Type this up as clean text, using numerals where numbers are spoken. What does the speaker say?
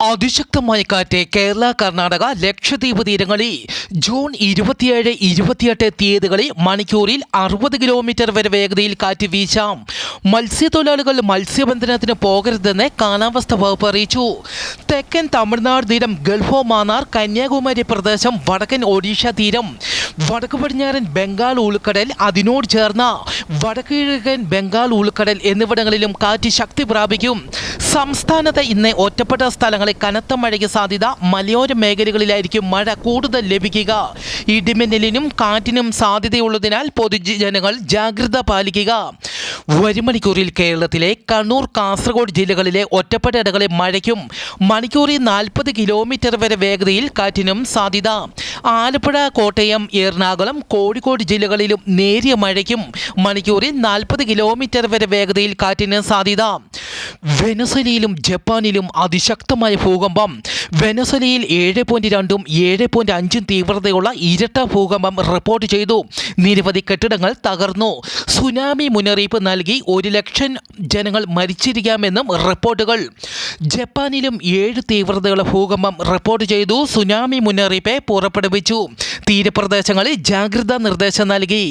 അതിശക്തമായ കാറ്റ് കേരള, കർണാടക, ലക്ഷദ്വീപ് തീരങ്ങളിൽ ജൂൺ 27, 28 തീയതികളിൽ മണിക്കൂറിൽ 60 കിലോമീറ്റർ വരെ വേഗതയിൽ കാറ്റ് വീശാം. മത്സ്യത്തൊഴിലാളികൾ മത്സ്യബന്ധനത്തിന് പോകരുതെന്ന് കാലാവസ്ഥ വകുപ്പ് അറിയിച്ചു. തെക്കൻ തമിഴ്നാട് തീരം, ഗൾഫ് മാന്നാർ, കന്യാകുമാരി പ്രദേശം, വടക്കൻ ഒഡീഷ തീരം, വടക്ക് പടിഞ്ഞാറൻ ബംഗാൾ ഉൾക്കടൽ, അതിനോട് ചേർന്ന വടക്ക് കിഴക്കൻ ബംഗാൾ ഉൾക്കടൽ എന്നിവിടങ്ങളിലും കാറ്റ് ശക്തി പ്രാപിക്കും. സംസ്ഥാനത്ത് ഇന്ന് ഒറ്റപ്പെട്ട സ്ഥലങ്ങളിൽ കനത്ത മഴയ്ക്ക് സാധ്യത. മലയോര മേഖലകളിലായിരിക്കും മഴ കൂടുതൽ ലഭിക്കുക. ഇടിമിന്നലിനും കാറ്റിനും സാധ്യതയുള്ളതിനാൽ പൊതുജനങ്ങൾ ജാഗ്രത പാലിക്കുക. വരും മണിക്കൂറിൽ കേരളത്തിലെ കണ്ണൂർ, കാസർഗോഡ് ജില്ലകളിലെ ഒറ്റപ്പെട്ട ഇടങ്ങളിൽ മഴയ്ക്കും മണിക്കൂറിൽ 40 കിലോമീറ്റർ വരെ വേഗതയിൽ കാറ്റിനും സാധ്യത. ആലപ്പുഴ, കോട്ടയം, എറണാകുളം, കോഴിക്കോട് ജില്ലകളിലും നേരിയ മഴയ്ക്കും മണിക്കൂറിൽ 40 കിലോമീറ്റർ വരെ വേഗതയിൽ കാറ്റിന് സാധ്യത. വെനസ്വേലയിലും ജപ്പാനിലും അതിശക്തമായ ഭൂകമ്പം. വെനസ്വേലയിൽ 7.2ഉം 7.5ഉം തീവ്രതയുള്ള ഇരട്ട ഭൂകമ്പം റിപ്പോർട്ട് ചെയ്തു. നിരവധി കെട്ടിടങ്ങൾ തകർന്നു. സുനാമി മുന്നറിയിപ്പ് നൽകി 1 ലക്ഷം ജനങ്ങൾ മരിച്ചിരിക്കാമെന്നും റിപ്പോർട്ടുകൾ. ജപ്പാനിലും 7 തീവ്രതയുള്ള ഭൂകമ്പം റിപ്പോർട്ട് ചെയ്തു. സുനാമി മുന്നറിയിപ്പ് പുറപ്പെടുവിച്ചു. തീരപ്രദേശങ്ങളിൽ ജാഗ്രതാ നിർദ്ദേശം നൽകി.